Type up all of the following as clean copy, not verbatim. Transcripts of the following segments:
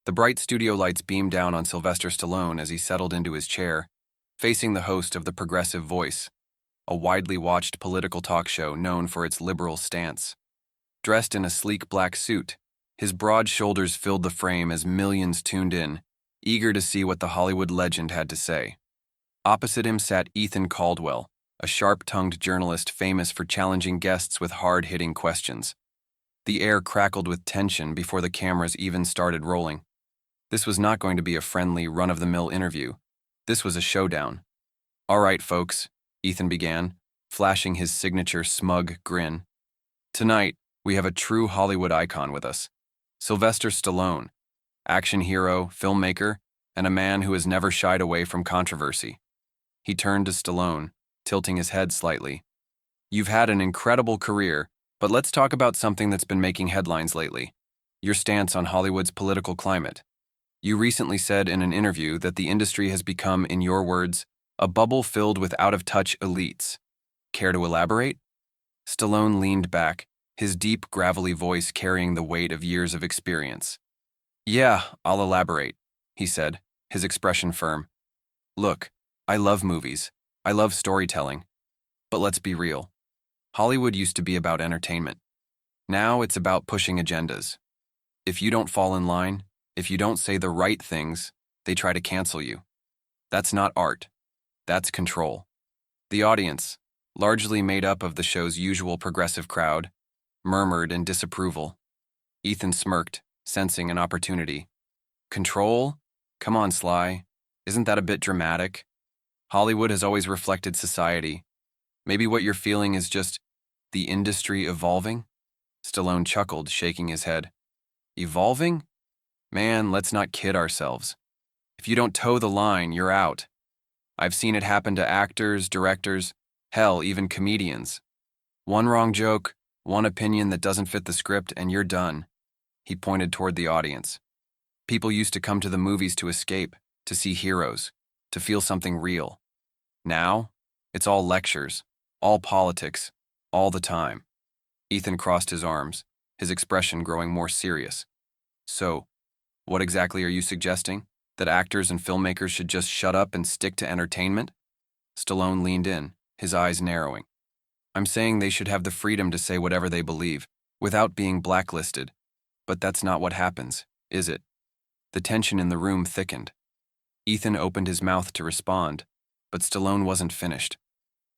The bright studio lights beamed down on Sylvester Stallone as he settled into his chair, facing the host of The Progressive Voice, a widely watched political talk show known for its liberal stance. Dressed in a sleek black suit, his broad shoulders filled the frame as millions tuned in, eager to see what the Hollywood legend had to say. Opposite him sat Ethan Caldwell, a sharp-tongued journalist famous for challenging guests with hard-hitting questions. The air crackled with tension before the cameras even started rolling. This was not going to be a friendly, run-of-the-mill interview. This was a showdown. "All right, folks," Ethan began, flashing his signature smug grin. "Tonight, we have a true Hollywood icon with us. Sylvester Stallone, action hero, filmmaker, and a man who has never shied away from controversy." He turned to Stallone, tilting his head slightly. "You've had an incredible career, but let's talk about something that's been making headlines lately: your stance on Hollywood's political climate. You recently said in an interview that the industry has become, in your words, a bubble filled with out-of-touch elites. Care to elaborate?" Stallone leaned back, his deep, gravelly voice carrying the weight of years of experience. "Yeah, I'll elaborate," he said, his expression firm. "Look, I love movies. I love storytelling. But let's be real. Hollywood used to be about entertainment. Now it's about pushing agendas. If you don't fall in line, if you don't say the right things, they try to cancel you. That's not art. That's control." The audience, largely made up of the show's usual progressive crowd, murmured in disapproval. Ethan smirked, sensing an opportunity. "Control? Come on, Sly. Isn't that a bit dramatic? Hollywood has always reflected society. Maybe what you're feeling is just the industry evolving?" Stallone chuckled, shaking his head. "Evolving? Man, let's not kid ourselves. If you don't toe the line, you're out. I've seen it happen to actors, directors, hell, even comedians. One wrong joke, one opinion that doesn't fit the script, and you're done." He pointed toward the audience. People used to come to the movies to escape, to see heroes, to feel something real. Now, it's all lectures, all politics, all the time. Ethan crossed his arms, his expression growing more serious. "So, what exactly are you suggesting? That actors and filmmakers should just shut up and stick to entertainment?" Stallone leaned in, his eyes narrowing. "I'm saying they should have the freedom to say whatever they believe, without being blacklisted. But that's not what happens, is it?" The tension in the room thickened. Ethan opened his mouth to respond, but Stallone wasn't finished.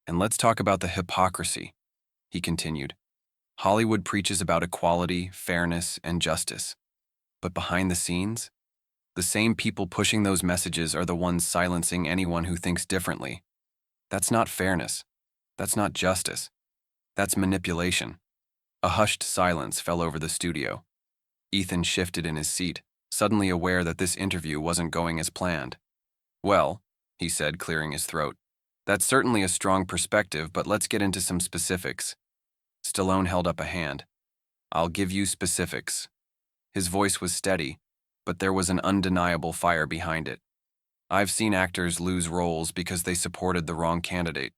"And let's talk about the hypocrisy," he continued. "Hollywood preaches about equality, fairness, and justice. But behind the scenes, the same people pushing those messages are the ones silencing anyone who thinks differently. That's not fairness. That's not justice. That's manipulation." A hushed silence fell over the studio. Ethan shifted in his seat, suddenly aware that this interview wasn't going as planned. "Well," he said, clearing his throat, "that's certainly a strong perspective, but let's get into some specifics." Stallone held up a hand. "I'll give you specifics." His voice was steady, but there was an undeniable fire behind it. "I've seen actors lose roles because they supported the wrong candidate.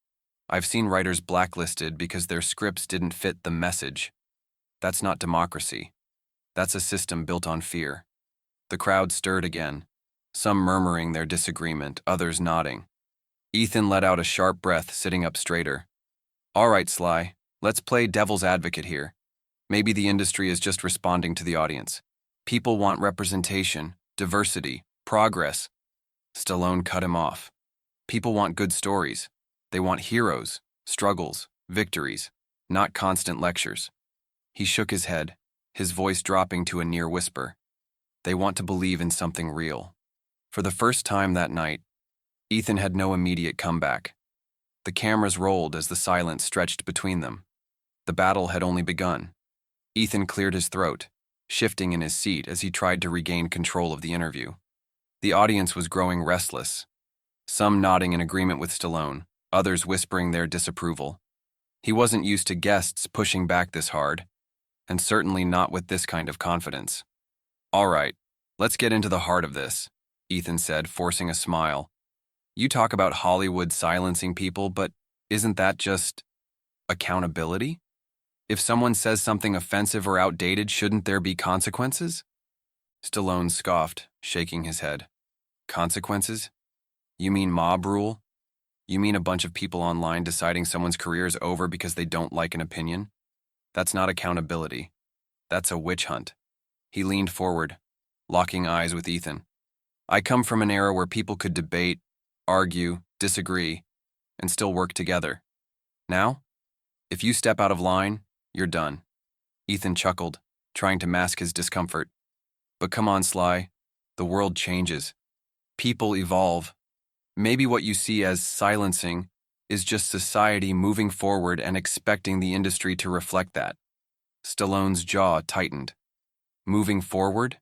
I've seen writers blacklisted because their scripts didn't fit the message. That's not democracy. That's a system built on fear." The crowd stirred again, some murmuring their disagreement, others nodding. Ethan let out a sharp breath, sitting up straighter. "All right, Sly, let's play devil's advocate here. Maybe the industry is just responding to the audience. People want representation, diversity, progress." Stallone cut him off. "People want good stories. They want heroes, struggles, victories, not constant lectures." He shook his head, his voice dropping to a near whisper. "They want to believe in something real." For the first time that night, Ethan had no immediate comeback. The cameras rolled as the silence stretched between them. The battle had only begun. Ethan cleared his throat, shifting in his seat as he tried to regain control of the interview. The audience was growing restless, some nodding in agreement with Stallone, others whispering their disapproval. He wasn't used to guests pushing back this hard, and certainly not with this kind of confidence. "All right, let's get into the heart of this," Ethan said, forcing a smile. "You talk about Hollywood silencing people, but isn't that just accountability? If someone says something offensive or outdated, shouldn't there be consequences?" Stallone scoffed, shaking his head. Consequences? You mean mob rule? You mean a bunch of people online deciding someone's career is over because they don't like an opinion? That's not accountability. That's a witch hunt. He leaned forward, locking eyes with Ethan. I come from an era where people could debate, argue, disagree, and still work together. Now, if you step out of line, you're done. Ethan chuckled, trying to mask his discomfort. But come on, Sly. The world changes. People evolve. Maybe what you see as silencing is just society moving forward and expecting the industry to reflect that. Stallone's jaw tightened. Moving forward?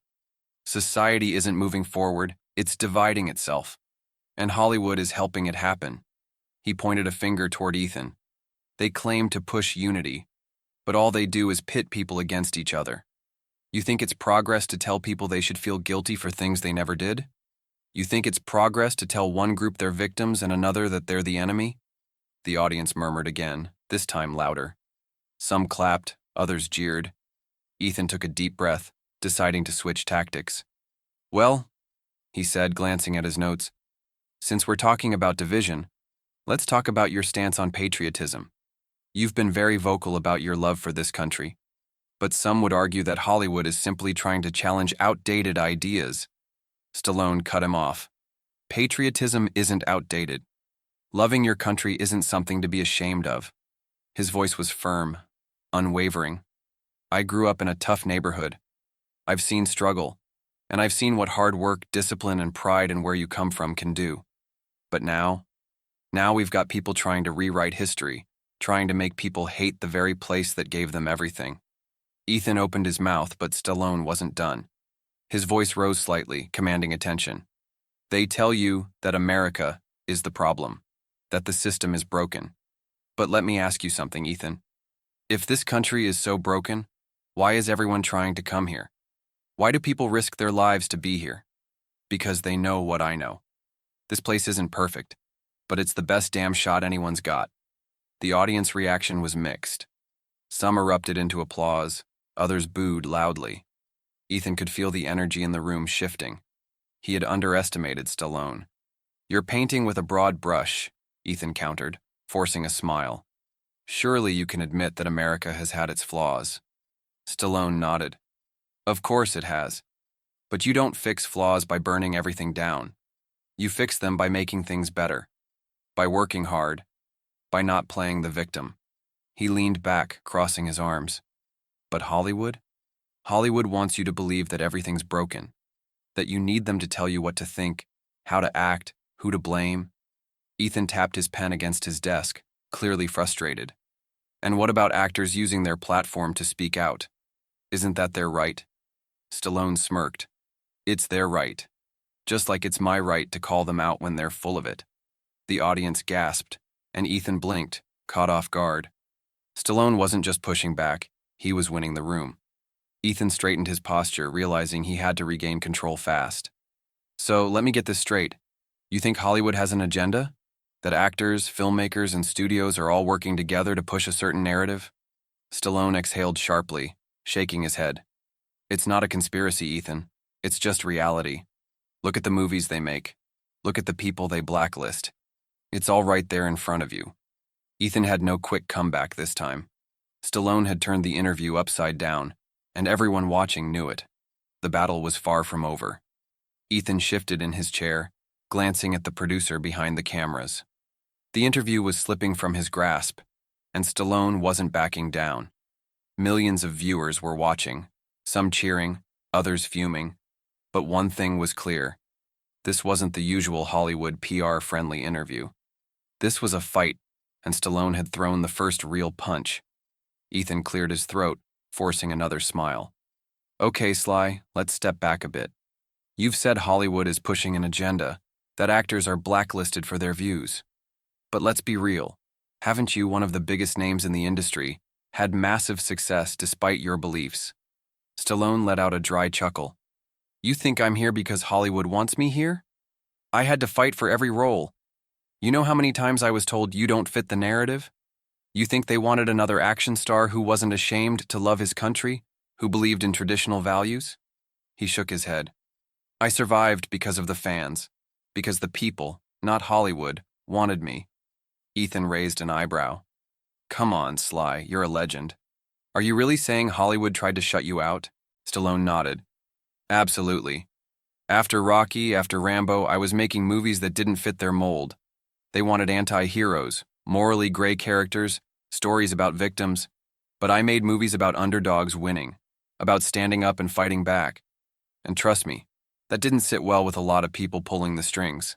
Society isn't moving forward, it's dividing itself. And Hollywood is helping it happen. He pointed a finger toward Ethan. They claim to push unity, but all they do is pit people against each other. You think it's progress to tell people they should feel guilty for things they never did? You think it's progress to tell one group they're victims and another that they're the enemy? The audience murmured again, this time louder. Some clapped, others jeered. Ethan took a deep breath, deciding to switch tactics. Well, he said, glancing at his notes, since we're talking about division, let's talk about your stance on patriotism. You've been very vocal about your love for this country, but some would argue that Hollywood is simply trying to challenge outdated ideas. Stallone cut him off. Patriotism isn't outdated. Loving your country isn't something to be ashamed of. His voice was firm, unwavering. I grew up in a tough neighborhood. I've seen struggle, and I've seen what hard work, discipline, and pride in where you come from can do. But now we've got people trying to rewrite history, trying to make people hate the very place that gave them everything. Ethan opened his mouth, but Stallone wasn't done. His voice rose slightly, commanding attention. They tell you that America is the problem, that the system is broken. But let me ask you something, Ethan. If this country is so broken, why is everyone trying to come here? Why do people risk their lives to be here? Because they know what I know. This place isn't perfect, but it's the best damn shot anyone's got. The audience reaction was mixed. Some erupted into applause, others booed loudly. Ethan could feel the energy in the room shifting. He had underestimated Stallone. You're painting with a broad brush, Ethan countered, forcing a smile. Surely you can admit that America has had its flaws. Stallone nodded. Of course it has. But you don't fix flaws by burning everything down. You fix them by making things better. By working hard. By not playing the victim. He leaned back, crossing his arms. But Hollywood? Hollywood wants you to believe that everything's broken. That you need them to tell you what to think, how to act, who to blame. Ethan tapped his pen against his desk, clearly frustrated. And what about actors using their platform to speak out? Isn't that their right? Stallone smirked. It's their right. Just like it's my right to call them out when they're full of it. The audience gasped, and Ethan blinked, caught off guard. Stallone wasn't just pushing back, he was winning the room. Ethan straightened his posture, realizing he had to regain control fast. So, let me get this straight. You think Hollywood has an agenda? That actors, filmmakers, and studios are all working together to push a certain narrative? Stallone exhaled sharply, shaking his head. It's not a conspiracy, Ethan. It's just reality. Look at the movies they make. Look at the people they blacklist. It's all right there in front of you. Ethan had no quick comeback this time. Stallone had turned the interview upside down, and everyone watching knew it. The battle was far from over. Ethan shifted in his chair, glancing at the producer behind the cameras. The interview was slipping from his grasp, and Stallone wasn't backing down. Millions of viewers were watching, some cheering, others fuming. But one thing was clear. This wasn't the usual Hollywood PR-friendly interview. This was a fight, and Stallone had thrown the first real punch. Ethan cleared his throat, forcing another smile. Okay, Sly, let's step back a bit. You've said Hollywood is pushing an agenda, that actors are blacklisted for their views. But let's be real. Haven't you, one of the biggest names in the industry, had massive success despite your beliefs? Stallone let out a dry chuckle. You think I'm here because Hollywood wants me here? I had to fight for every role. You know how many times I was told you don't fit the narrative? You think they wanted another action star who wasn't ashamed to love his country, who believed in traditional values? He shook his head. I survived because of the fans, because the people, not Hollywood, wanted me. Ethan raised an eyebrow. Come on, Sly, you're a legend. Are you really saying Hollywood tried to shut you out? Stallone nodded. Absolutely. After Rocky, after Rambo, I was making movies that didn't fit their mold. They wanted anti-heroes, morally gray characters, stories about victims. But I made movies about underdogs winning, about standing up and fighting back. And trust me, that didn't sit well with a lot of people pulling the strings.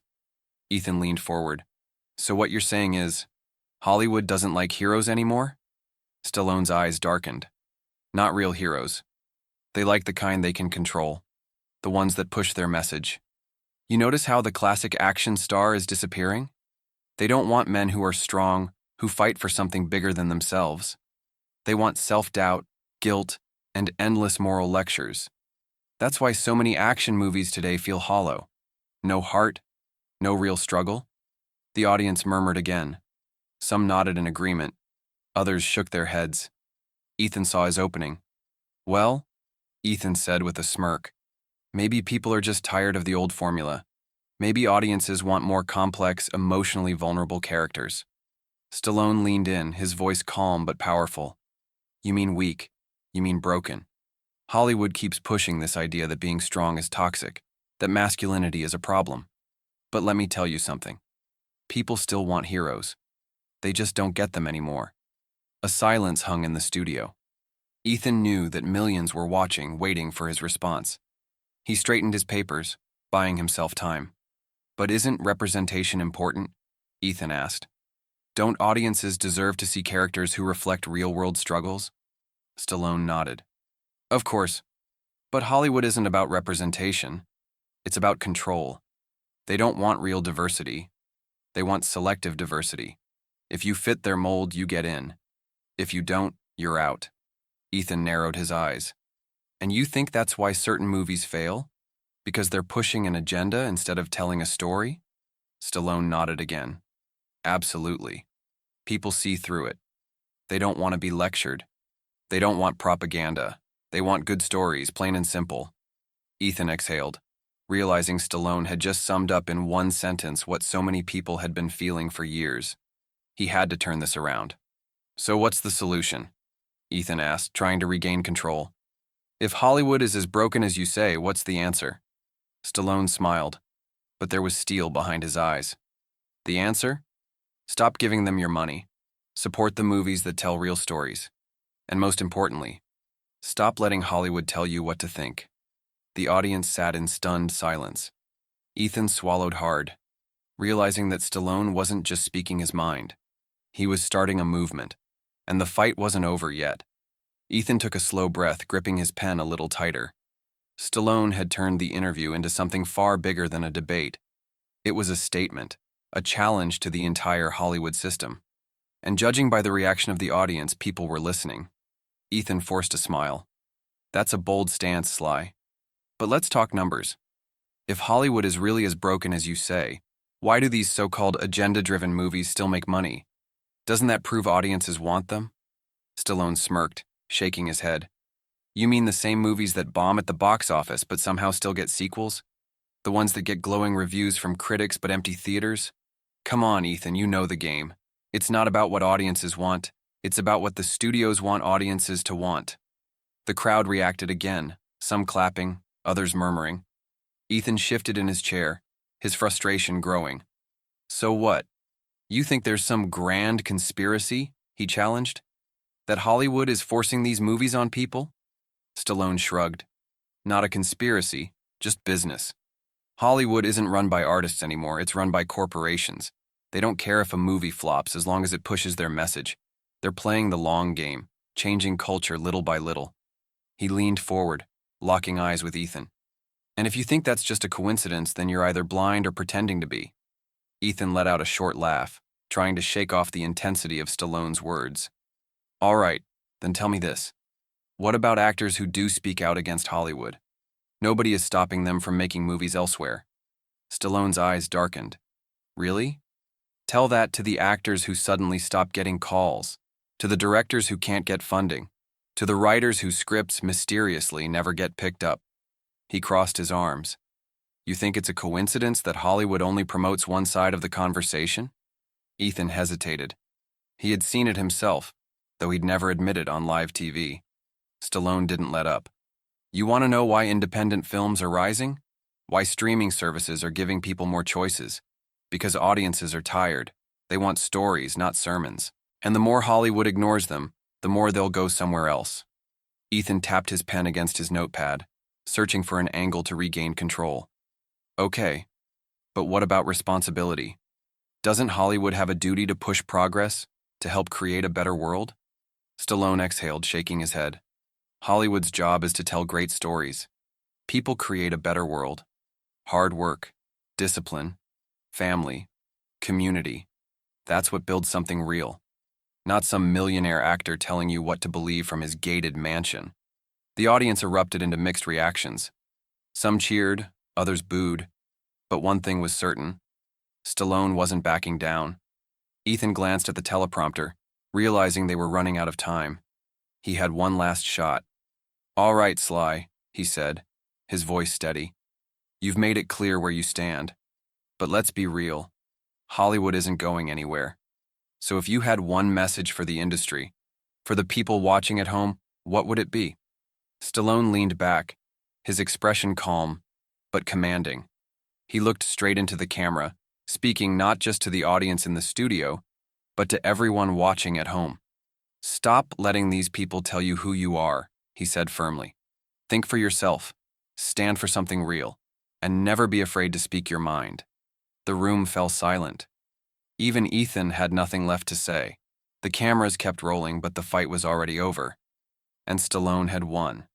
Ethan leaned forward. So what you're saying is, Hollywood doesn't like heroes anymore? Stallone's eyes darkened. Not real heroes. They like the kind they can control. The ones that push their message. You notice how the classic action star is disappearing? They don't want men who are strong, who fight for something bigger than themselves. They want self-doubt, guilt, and endless moral lectures. That's why so many action movies today feel hollow. No heart, no real struggle. The audience murmured again. Some nodded in agreement. Others shook their heads. Ethan saw his opening. Well, Ethan said with a smirk, maybe people are just tired of the old formula. Maybe audiences want more complex, emotionally vulnerable characters. Stallone leaned in, his voice calm but powerful. You mean weak. You mean broken. Hollywood keeps pushing this idea that being strong is toxic, that masculinity is a problem. But let me tell you something. People still want heroes. They just don't get them anymore. A silence hung in the studio. Ethan knew that millions were watching, waiting for his response. He straightened his papers, buying himself time. But isn't representation important? Ethan asked. Don't audiences deserve to see characters who reflect real-world struggles? Stallone nodded. Of course. But Hollywood isn't about representation. It's about control. They don't want real diversity. They want selective diversity. If you fit their mold, you get in. If you don't, you're out. Ethan narrowed his eyes. And you think that's why certain movies fail? Because they're pushing an agenda instead of telling a story? Stallone nodded again. Absolutely. People see through it. They don't want to be lectured. They don't want propaganda. They want good stories, plain and simple. Ethan exhaled, realizing Stallone had just summed up in one sentence what so many people had been feeling for years. He had to turn this around. So what's the solution? Ethan asked, trying to regain control. If Hollywood is as broken as you say, what's the answer? Stallone smiled, but there was steel behind his eyes. The answer? Stop giving them your money. Support the movies that tell real stories. And most importantly, stop letting Hollywood tell you what to think. The audience sat in stunned silence. Ethan swallowed hard, realizing that Stallone wasn't just speaking his mind. He was starting a movement, and the fight wasn't over yet. Ethan took a slow breath, gripping his pen a little tighter. Stallone had turned the interview into something far bigger than a debate. It was a statement, a challenge to the entire Hollywood system. And judging by the reaction of the audience, people were listening. Ethan forced a smile. That's a bold stance, Sly. But let's talk numbers. If Hollywood is really as broken as you say, why do these so-called agenda-driven movies still make money? Doesn't that prove audiences want them? Stallone smirked, shaking his head. You mean the same movies that bomb at the box office but somehow still get sequels? The ones that get glowing reviews from critics but empty theaters? Come on, Ethan, you know the game. It's not about what audiences want. It's about what the studios want audiences to want. The crowd reacted again, some clapping, others murmuring. Ethan shifted in his chair, his frustration growing. So what? You think there's some grand conspiracy? He challenged. That Hollywood is forcing these movies on people? Stallone shrugged. Not a conspiracy, just business. Hollywood isn't run by artists anymore, it's run by corporations. They don't care if a movie flops as long as it pushes their message. They're playing the long game, changing culture little by little. He leaned forward, locking eyes with Ethan. And if you think that's just a coincidence, then you're either blind or pretending to be. Ethan let out a short laugh, trying to shake off the intensity of Stallone's words. All right, then tell me this. What about actors who do speak out against Hollywood? Nobody is stopping them from making movies elsewhere. Stallone's eyes darkened. Really? Tell that to the actors who suddenly stop getting calls, to the directors who can't get funding, to the writers whose scripts mysteriously never get picked up. He crossed his arms. You think it's a coincidence that Hollywood only promotes one side of the conversation? Ethan hesitated. He had seen it himself, though he'd never admitted on live TV. Stallone didn't let up. You want to know why independent films are rising? Why streaming services are giving people more choices? Because audiences are tired. They want stories, not sermons. And the more Hollywood ignores them, the more they'll go somewhere else. Ethan tapped his pen against his notepad, searching for an angle to regain control. Okay, but what about responsibility? Doesn't Hollywood have a duty to push progress, to help create a better world? Stallone exhaled, shaking his head. Hollywood's job is to tell great stories. People create a better world. Hard work, discipline, family, community. That's what builds something real. Not some millionaire actor telling you what to believe from his gated mansion. The audience erupted into mixed reactions. Some cheered, others booed. But one thing was certain. Stallone wasn't backing down. Ethan glanced at the teleprompter, realizing they were running out of time. He had one last shot. All right, Sly, he said, his voice steady. You've made it clear where you stand. But let's be real. Hollywood isn't going anywhere. So if you had one message for the industry, for the people watching at home, what would it be? Stallone leaned back, his expression calm, but commanding. He looked straight into the camera, speaking not just to the audience in the studio, but to everyone watching at home. Stop letting these people tell you who you are, he said firmly. Think for yourself, stand for something real, and never be afraid to speak your mind. The room fell silent. Even Ethan had nothing left to say. The cameras kept rolling, but the fight was already over. And Stallone had won.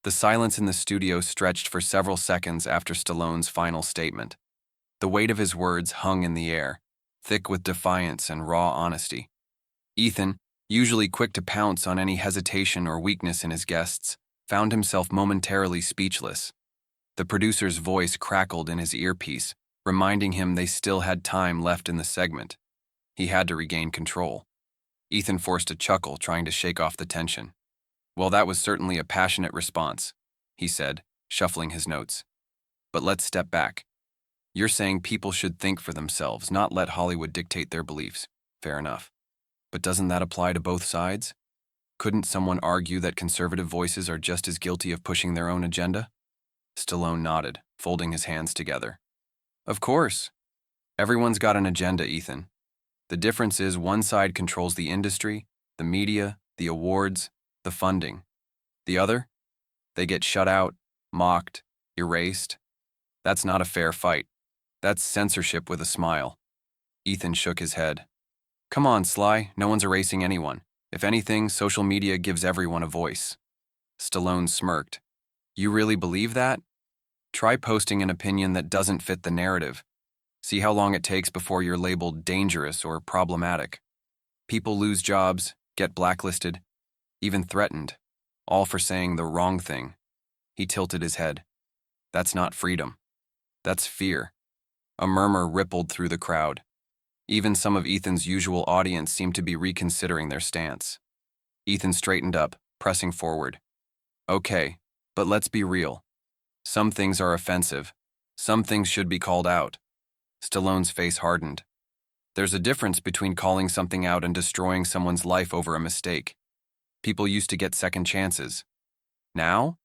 The silence in the studio stretched for several seconds after Stallone's final statement. The weight of his words hung in the air, thick with defiance and raw honesty. Ethan, usually quick to pounce on any hesitation or weakness in his guests, found himself momentarily speechless. The producer's voice crackled in his earpiece, reminding him they still had time left in the segment. He had to regain control. Ethan forced a chuckle, trying to shake off the tension. Well, that was certainly a passionate response, he said, shuffling his notes. But let's step back. You're saying people should think for themselves, not let Hollywood dictate their beliefs. Fair enough. But doesn't that apply to both sides? Couldn't someone argue that conservative voices are just as guilty of pushing their own agenda? Stallone nodded, folding his hands together. Of course. Everyone's got an agenda, Ethan. The difference is one side controls the industry, the media, the awards, the funding. The other? They get shut out, mocked, erased. That's not a fair fight. That's censorship with a smile. Ethan shook his head. Come on, Sly, no one's erasing anyone. If anything, social media gives everyone a voice. Stallone smirked. You really believe that? Try posting an opinion that doesn't fit the narrative. See how long it takes before you're labeled dangerous or problematic. People lose jobs, get blacklisted, even threatened, all for saying the wrong thing. He tilted his head. That's not freedom. That's fear. A murmur rippled through the crowd. Even some of Ethan's usual audience seemed to be reconsidering their stance. Ethan straightened up, pressing forward. Okay, but let's be real. Some things are offensive. Some things should be called out. Stallone's face hardened. There's a difference between calling something out and destroying someone's life over a mistake. People used to get second chances. Now?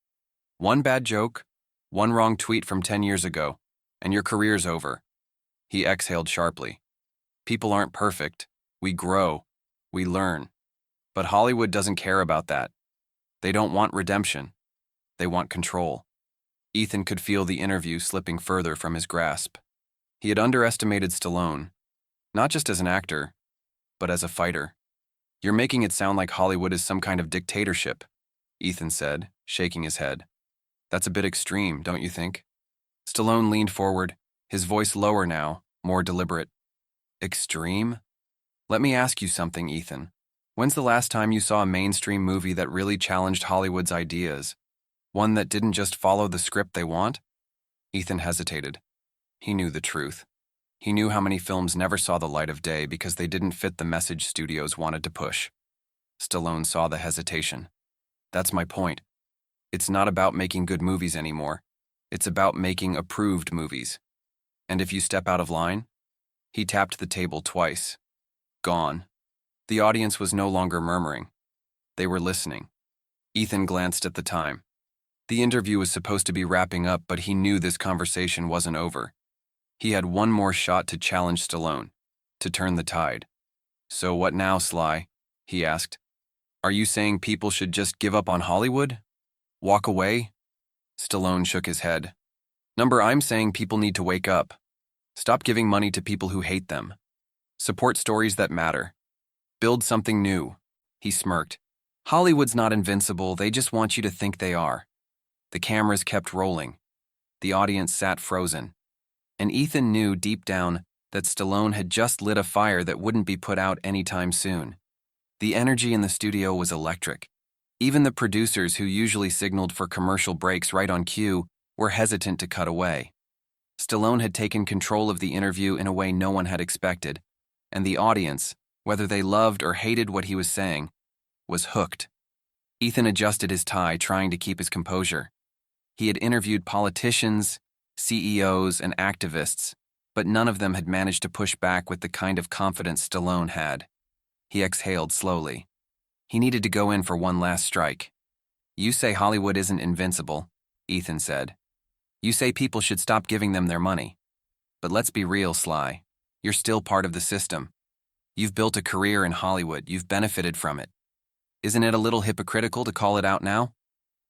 One bad joke, one wrong tweet from 10 years ago, and your career's over. He exhaled sharply. People aren't perfect. We grow. We learn. But Hollywood doesn't care about that. They don't want redemption. They want control. Ethan could feel the interview slipping further from his grasp. He had underestimated Stallone, not just as an actor, but as a fighter. You're making it sound like Hollywood is some kind of dictatorship, Ethan said, shaking his head. That's a bit extreme, don't you think? Stallone leaned forward, his voice lower now, more deliberate. Extreme? Let me ask you something, Ethan. When's the last time you saw a mainstream movie that really challenged Hollywood's ideas? One that didn't just follow the script they want? Ethan hesitated. He knew the truth. He knew how many films never saw the light of day because they didn't fit the message studios wanted to push. Stallone saw the hesitation. That's my point. It's not about making good movies anymore. It's about making approved movies. And if you step out of line? He tapped the table twice. Gone. The audience was no longer murmuring. They were listening. Ethan glanced at the time. The interview was supposed to be wrapping up, but he knew this conversation wasn't over. He had one more shot to challenge Stallone, to turn the tide. "So what now, Sly?" he asked. "Are you saying people should just give up on Hollywood? Walk away?" Stallone shook his head. I'm saying people need to wake up. Stop giving money to people who hate them. Support stories that matter. Build something new." He smirked. "Hollywood's not invincible, they just want you to think they are." The cameras kept rolling. The audience sat frozen. And Ethan knew deep down that Stallone had just lit a fire that wouldn't be put out anytime soon. The energy in the studio was electric. Even the producers, who usually signaled for commercial breaks right on cue, were hesitant to cut away. Stallone had taken control of the interview in a way no one had expected, and the audience, whether they loved or hated what he was saying, was hooked. Ethan adjusted his tie, trying to keep his composure. He had interviewed politicians, CEOs, and activists, but none of them had managed to push back with the kind of confidence Stallone had. He exhaled slowly. He needed to go in for one last strike. "You say Hollywood isn't invincible," Ethan said. "You say people should stop giving them their money. But let's be real, Sly. You're still part of the system. You've built a career in Hollywood. You've benefited from it. Isn't it a little hypocritical to call it out now?"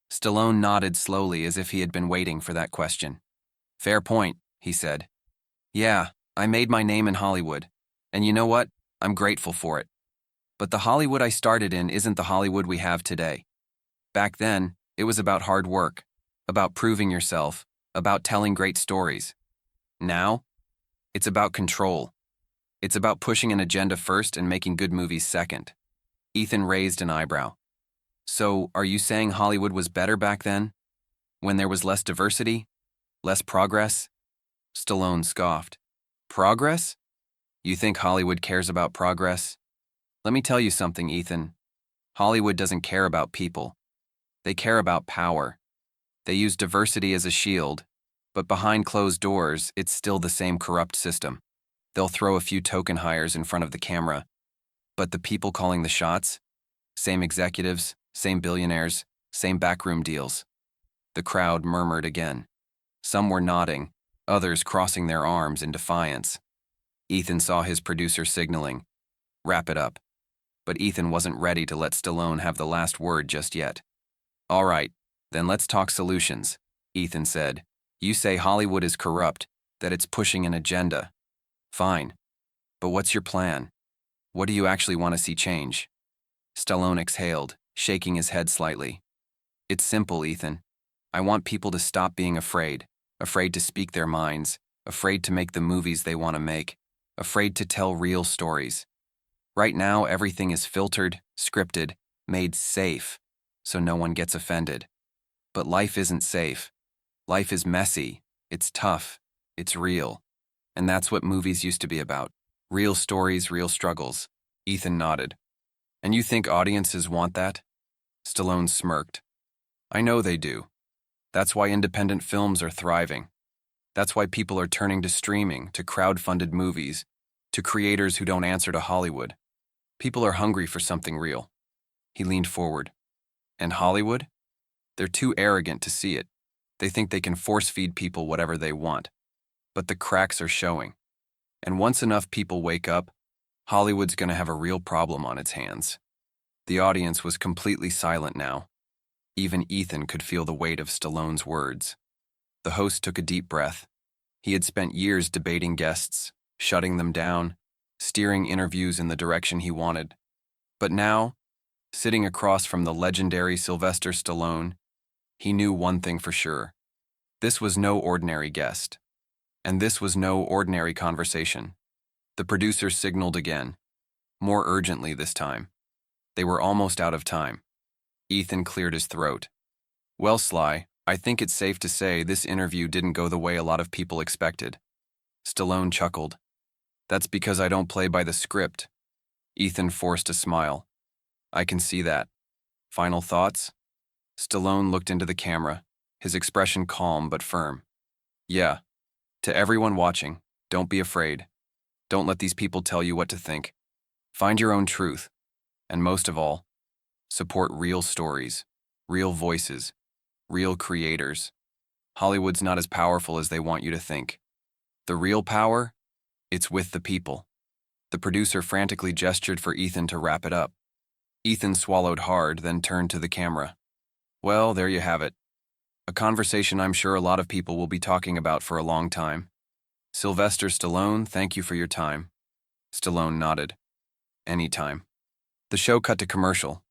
Stallone nodded slowly, as if he had been waiting for that question. "Fair point," he said. "Yeah, I made my name in Hollywood. And you know what? I'm grateful for it. But the Hollywood I started in isn't the Hollywood we have today. Back then, it was about hard work, about proving yourself, about telling great stories. Now, it's about control. It's about pushing an agenda first and making good movies second." Ethan raised an eyebrow. "So, are you saying Hollywood was better back then? When there was less diversity? Less progress?" Stallone scoffed. "Progress? You think Hollywood cares about progress? Let me tell you something, Ethan. Hollywood doesn't care about people. They care about power. They use diversity as a shield, but behind closed doors, it's still the same corrupt system. They'll throw a few token hires in front of the camera, but the people calling the shots? Same executives, same billionaires, same backroom deals." The crowd murmured again. Some were nodding, others crossing their arms in defiance. Ethan saw his producer signaling, "Wrap it up." But Ethan wasn't ready to let Stallone have the last word just yet. "All right, then let's talk solutions," Ethan said. "You say Hollywood is corrupt, that it's pushing an agenda. Fine. But what's your plan? What do you actually want to see change?" Stallone exhaled, shaking his head slightly. "It's simple, Ethan. I want people to stop being afraid to speak their minds, afraid to make the movies they want to make, afraid to tell real stories. Right now, everything is filtered, scripted, made safe, so no one gets offended. But life isn't safe. Life is messy, it's tough, it's real. And that's what movies used to be about. Real stories, real struggles." Ethan nodded. "And you think audiences want that?" Stallone smirked. "I know they do. That's why independent films are thriving. That's why people are turning to streaming, to crowd-funded movies, to creators who don't answer to Hollywood. People are hungry for something real." He leaned forward. "And Hollywood? They're too arrogant to see it. They think they can force-feed people whatever they want. But the cracks are showing. And once enough people wake up, Hollywood's going to have a real problem on its hands." The audience was completely silent now. Even Ethan could feel the weight of Stallone's words. The host took a deep breath. He had spent years debating guests, shutting them down, steering interviews in the direction he wanted. But now, sitting across from the legendary Sylvester Stallone, he knew one thing for sure. This was no ordinary guest. And this was no ordinary conversation. The producer signaled again, more urgently this time. They were almost out of time. Ethan cleared his throat. "Well, Sly, I think it's safe to say this interview didn't go the way a lot of people expected." Stallone chuckled. "That's because I don't play by the script." Ethan forced a smile. "I can see that. Final thoughts?" Stallone looked into the camera, his expression calm but firm. Yeah, to everyone watching, don't be afraid. Don't let these people tell you what to think. Find your own truth. And most of all, support real stories, real voices, real creators. Hollywood's not as powerful as they want you to think. The real power? It's with the people. The producer frantically gestured for Ethan to wrap it up. Ethan swallowed hard, then turned to the camera. Well, there you have it. A conversation I'm sure a lot of people will be talking about for a long time. Sylvester Stallone, thank you for your time. Stallone nodded. Anytime. The show cut to commercial,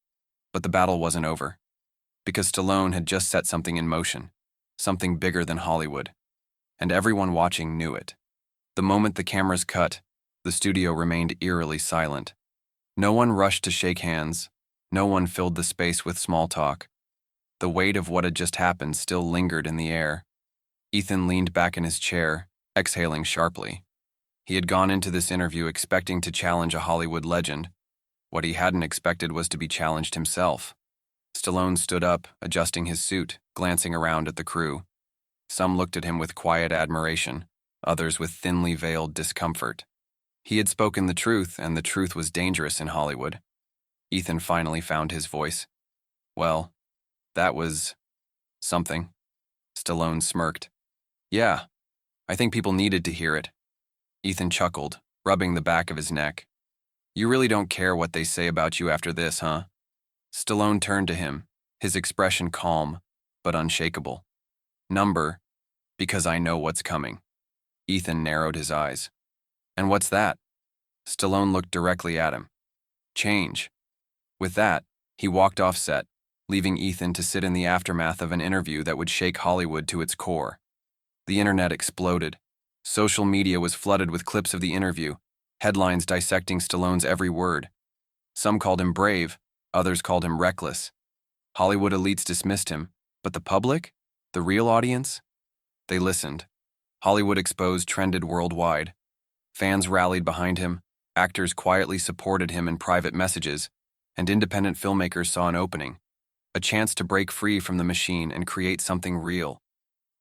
but the battle wasn't over. Because Stallone had just set something in motion, something bigger than Hollywood. And everyone watching knew it. The moment the cameras cut, the studio remained eerily silent. No one rushed to shake hands. No one filled the space with small talk. The weight of what had just happened still lingered in the air. Ethan leaned back in his chair, exhaling sharply. He had gone into this interview expecting to challenge a Hollywood legend. What he hadn't expected was to be challenged himself. Stallone stood up, adjusting his suit, glancing around at the crew. Some looked at him with quiet admiration, others with thinly veiled discomfort. He had spoken the truth, and the truth was dangerous in Hollywood. Ethan finally found his voice. Well, that was something. Stallone smirked. Yeah, I think people needed to hear it. Ethan chuckled, rubbing the back of his neck. You really don't care what they say about you after this, huh? Stallone turned to him, his expression calm, but unshakable. Number, because I know what's coming. Ethan narrowed his eyes. And what's that? Stallone looked directly at him. Change. With that, he walked off set, leaving Ethan to sit in the aftermath of an interview that would shake Hollywood to its core. The internet exploded. Social media was flooded with clips of the interview, headlines dissecting Stallone's every word. Some called him brave, others called him reckless. Hollywood elites dismissed him, but the public? The real audience? They listened. Hollywood Exposed trended worldwide. Fans rallied behind him, actors quietly supported him in private messages, and independent filmmakers saw an opening, a chance to break free from the machine and create something real.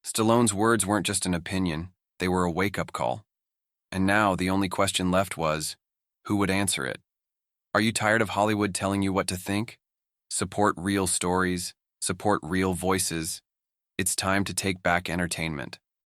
Stallone's words weren't just an opinion, they were a wake-up call. And now the only question left was, who would answer it? Are you tired of Hollywood telling you what to think? Support real stories, support real voices. It's time to take back entertainment.